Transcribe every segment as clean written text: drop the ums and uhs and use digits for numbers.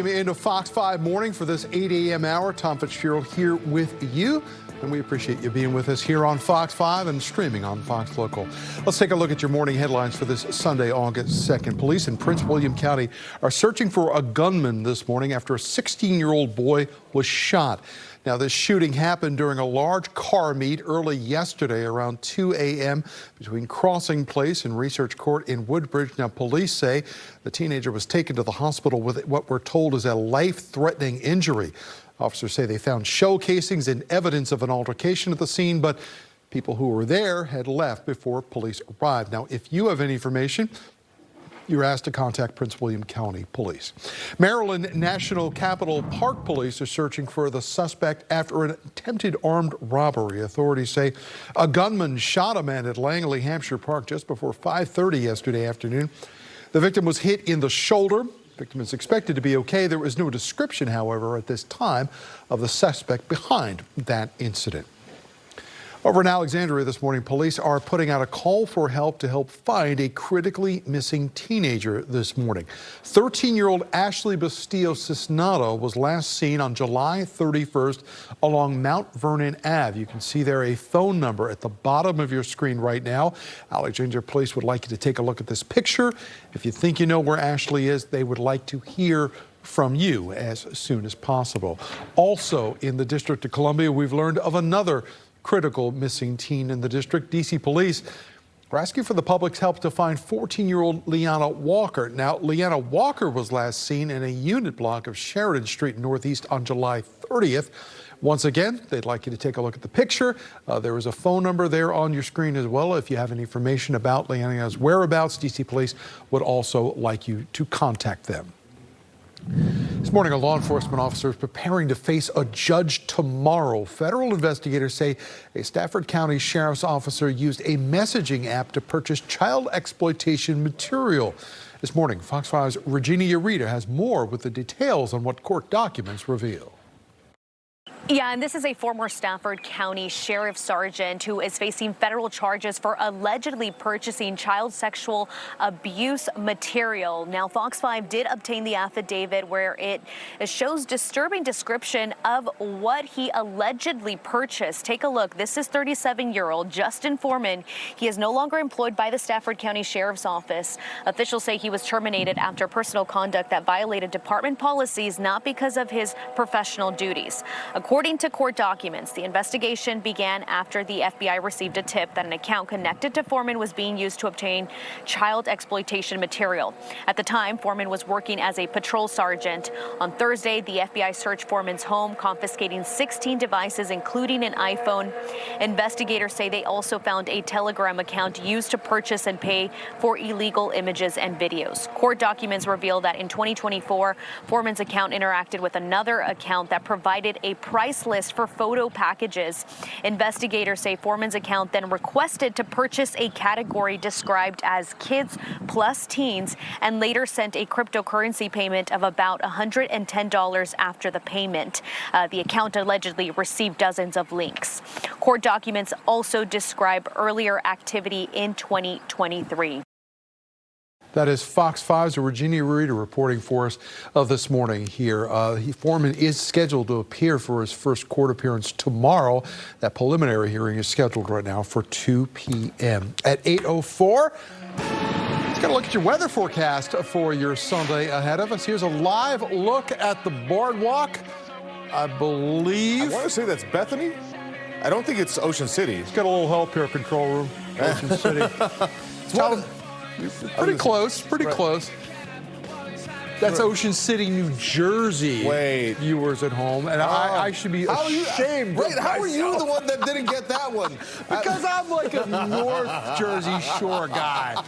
Into Fox 5 Morning for this 8 a.m. hour. Tom Fitzgerald here with you, and we appreciate you being with us here on Fox 5 and streaming on Fox Local. Let's take a look at your morning headlines for this Sunday, August 2nd. Police in Prince William County are searching for a gunman this morning after a 16-year-old boy was shot. Now, this shooting happened during a large car meet early yesterday around 2 a.m. between Crossing Place and Research Court in Woodbridge. Now, police say the teenager was taken to the hospital with what we're told is a life-threatening injury. Officers say they found shell casings and evidence of an altercation at the scene, but people who were there had left before police arrived. Now, if you have any information, you're asked to contact Prince William County Police. Maryland National Capital Park Police are searching for the suspect after an attempted armed robbery. Authorities say a gunman shot a man at Langley Hampshire Park just before 5:30 yesterday afternoon. The victim was hit in the shoulder. The victim is expected to be okay. There was no description, however, at this time of the suspect behind that incident. Over in Alexandria this morning, police are putting out a call for help to help find a critically missing teenager this morning. 13-year-old Ashley Bastillo Cisnado was last seen on July 31st along Mount Vernon Ave. You can see there a phone number at the bottom of your screen right now. Alexandria Police would like you to take a look at this picture. If you think you know where Ashley is, they would like to hear from you as soon as possible. Also in the District of Columbia, we've learned of another critical missing teen in the district. DC police are asking for the public's help to find 14-year-old Leanna Walker. Now, Leanna Walker was last seen in a unit block of Sheridan Street Northeast on July 30th. Once again, they'd like you to take a look at the picture. There is a phone number there on your screen as well. If you have any information about Leanna's whereabouts, DC police would also like you to contact them. This morning, a law enforcement officer is preparing to face a judge tomorrow. Federal investigators say a Stafford County Sheriff's officer used a messaging app to purchase child exploitation material. This morning, Fox 5's Regina Ureta has more with the details on what court documents reveal. Yeah, and this is a former Stafford County Sheriff Sergeant who is facing federal charges for allegedly purchasing child sexual abuse material. Now, Fox 5 did obtain the affidavit where it shows disturbing description of what he allegedly purchased. Take a look. This is 37-year-old Justin Foreman. He is no longer employed by the Stafford County Sheriff's Office. Officials say he was terminated after personal conduct that violated department policies, not because of his professional duties. According to court documents, the investigation began after the FBI received a tip that an account connected to Foreman was being used to obtain child exploitation material. At the time, Foreman was working as a patrol sergeant. On Thursday, the FBI searched Foreman's home, confiscating 16 devices, including an iPhone. Investigators say they also found a Telegram account used to purchase and pay for illegal images and videos. Court documents reveal that in 2024, Foreman's account interacted with another account that provided a price list for photo packages. Investigators say Foreman's account then requested to purchase a category described as kids plus teens and later sent a cryptocurrency payment of about $110 after the payment. The account allegedly received dozens of links. Court documents also describe earlier activity in 2023. That is Fox 5's Regina Ureta reporting for us this morning here. Foreman is scheduled to appear for his first court appearance tomorrow. That preliminary hearing is scheduled right now for 2 p.m. At 8:04, let's get a look at your weather forecast for your Sunday ahead of us. Here's a live look at the boardwalk. I believe... I want to say that's Bethany. I don't think it's Ocean City. Let's get a little help here, control room. Ocean City. Pretty close, pretty close. That's Ocean City, New Jersey. Wait. Viewers at home. And I should be ashamed. Wait, how are you the one that didn't get that one? Because I'm like a North Jersey Shore guy.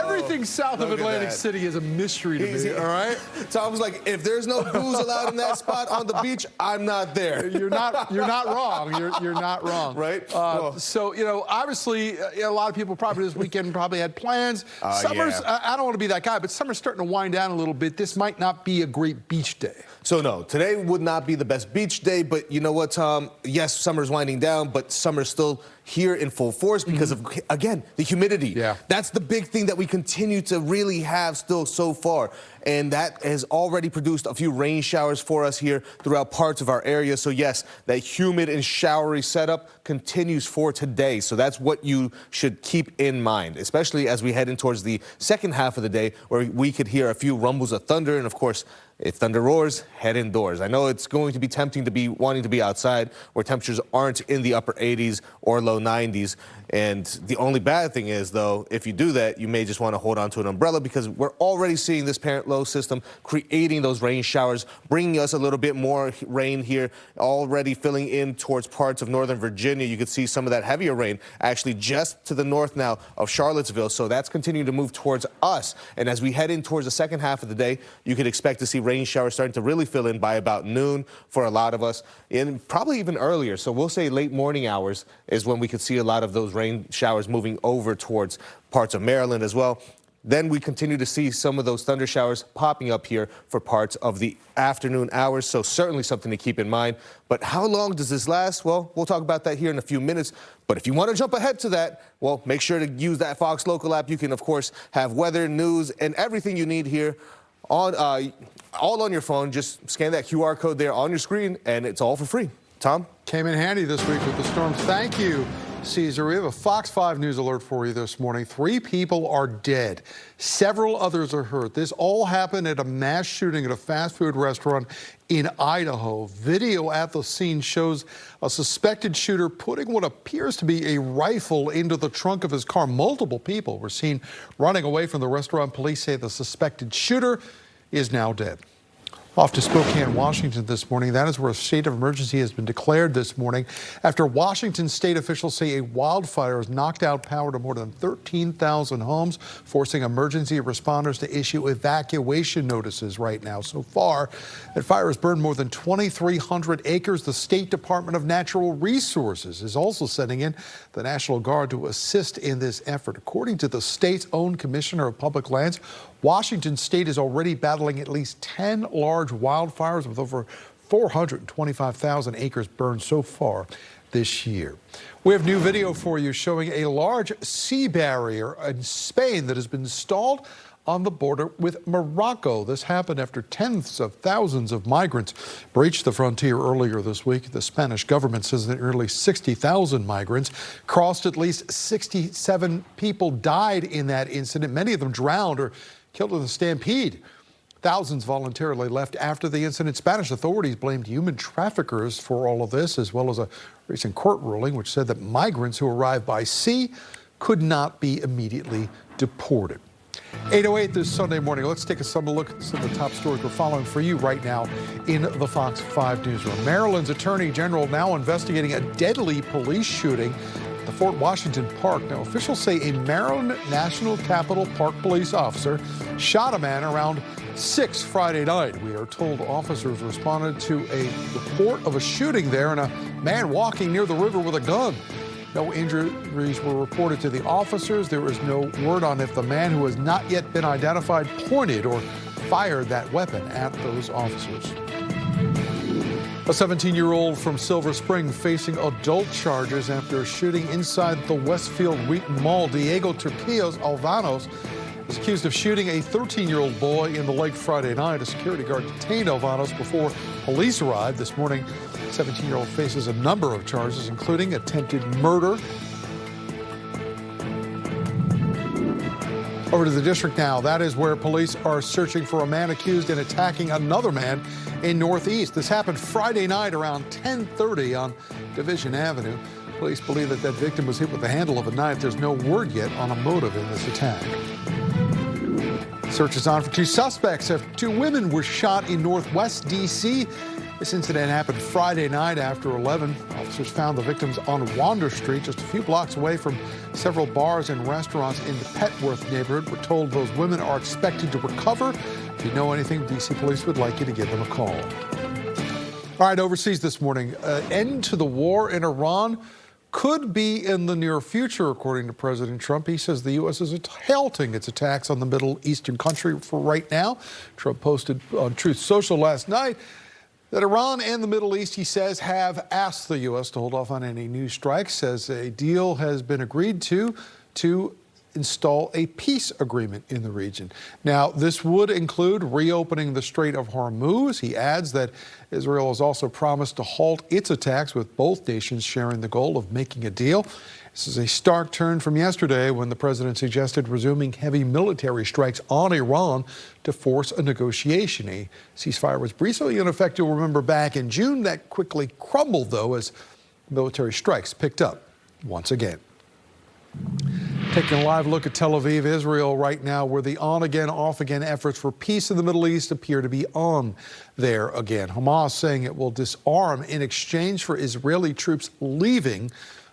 Everything south of Atlantic City is a mystery to me, all right? So I was like, if there's no booze allowed in that spot on the beach, I'm not there. You're not wrong. You're not wrong. Right? So, you know, obviously, a lot of people probably this weekend had plans. Summer's, I don't want to be that guy, but summer's starting to wind down a little bit. but this might not be a great beach day. So no, today would not be the best beach day, but you know what, Tom? Yes, summer's winding down, but summer's still here in full force because of, again, the humidity. Yeah. That's the big thing that we continue to really have still so far. And that has already produced a few rain showers for us here throughout parts of our area. So yes, that humid and showery setup continues for today. So that's what you should keep in mind, especially as we head in towards the second half of the day where we could hear a few rumbles of thunder. And of course, if thunder roars, head indoors. I know it's going to be tempting to be wanting to be outside where temperatures aren't in the upper 80s or low 90s. And the only bad thing is, though, if you do that, you may just want to hold on to an umbrella because we're already seeing this parent low system creating those rain showers, bringing us a little bit more rain here, already filling in towards parts of northern Virginia. You could see some of that heavier rain actually just to the north now of Charlottesville. So that's continuing to move towards us. And as we head in towards the second half of the day, you could expect to see rain showers starting to really fill in by about noon for a lot of us, and probably even earlier. So we'll say late morning hours is when we could see a lot of those rain showers moving over towards parts of Maryland as well. Then we continue to see some of those thunder showers popping up here for parts of the afternoon hours. So certainly something to keep in mind. But how long does this last? Well, we'll talk about that here in a few minutes. But if you want to jump ahead to that, well, make sure to use that Fox Local app. You can, of course, have weather, news, and everything you need here on all on your phone. Just scan that QR code there on your screen, and it's all for free. Tom? Came in handy this week with the storms. Thank you, Caesar. We have a Fox 5 News alert for you this morning. 3 people are dead. Several others are hurt. This all happened at a mass shooting at a fast food restaurant in Idaho. Video at the scene shows a suspected shooter putting what appears to be a rifle into the trunk of his car. Multiple people were seen running away from the restaurant. Police say the suspected shooter is now dead. Off to Spokane, Washington this morning. That is where a state of emergency has been declared this morning after Washington state officials say a wildfire has knocked out power to more than 13,000 homes, forcing emergency responders to issue evacuation notices right now. So far, that fire has burned more than 2,300 acres. The State Department of Natural Resources is also sending in the National Guard to assist in this effort. According to the state's own Commissioner of Public Lands, Washington state is already battling at least 10 large wildfires with over 425,000 acres burned so far this year. We have new video for you showing a large sea barrier in Spain that has been installed on the border with Morocco. This happened after tens of thousands of migrants breached the frontier earlier this week. The Spanish government says that nearly 60,000 migrants crossed. At least 67 people died in that incident. Many of them drowned or killed in a stampede. Thousands voluntarily left after the incident. Spanish authorities blamed human traffickers for all of this, as well as a recent court ruling which said that migrants who arrived by sea could not be immediately deported. 8:08 this Sunday morning. Let's take a look at some of the top stories we're following for you right now in the Fox 5 newsroom. Maryland's Attorney General now investigating a deadly police shooting at the Fort Washington Park. Now, officials say a Maryland National Capital Park police officer shot a man around 6 Friday night. We are told officers responded to a report of a shooting there and a man walking near the river with a gun. No injuries were reported to the officers. There is no word on if the man, who has not yet been identified, pointed or fired that weapon at those officers. A 17-year-old from Silver Spring facing adult charges after shooting inside the Westfield Wheaton Mall. Diego Turquillos Alvanos is accused of shooting a 13-year-old boy in the lake Friday night. A security guard detained Alvanos before police arrived this morning. 17-year-old faces a number of charges, including attempted murder. Over to the district now. That is where police are searching for a man accused in attacking another man in Northeast. This happened Friday night around 10:30 on Division Avenue. Police believe that that victim was hit with the handle of a knife. There's no word yet on a motive in this attack. Search is on for 2 suspects after 2 women were shot in Northwest D.C. This incident happened Friday night after 11. Officers found the victims on Wander Street, just a few blocks away from several bars and restaurants in the Petworth neighborhood. We're told those women are expected to recover. If you know anything, D.C. police would like you to give them a call. All right, overseas this morning. End to the war in Iran could be in the near future, according to President Trump. He says the U.S. is halting its attacks on the Middle Eastern country for right now. Trump posted on Truth Social last night that Iran and the Middle East, he says, have asked the U.S. to hold off on any new strikes, says a deal has been agreed to install a peace agreement in the region. Now, this would include reopening the Strait of Hormuz. He adds that Israel has also promised to halt its attacks, with both nations sharing the goal of making a deal. This is a stark turn from yesterday, when the president suggested resuming heavy military strikes on Iran to force a negotiation. A ceasefire was briefly in effect, you'll remember, back in June. That quickly crumbled, though, as military strikes picked up once again. Taking a live look at Tel Aviv, Israel right now, where the on-again, off-again efforts for peace in the Middle East appear to be on there again. Hamas saying it will disarm in exchange for Israeli troops leaving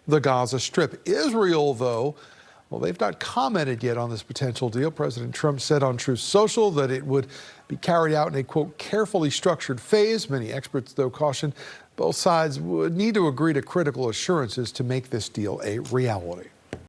the Gaza Strip. Israel, though, well, they've not commented yet on this potential deal. President Trump said on Truth Social that it would be carried out in a, quote, carefully structured phase. Many experts, though, caution both sides would need to agree to critical assurances to make this deal a reality.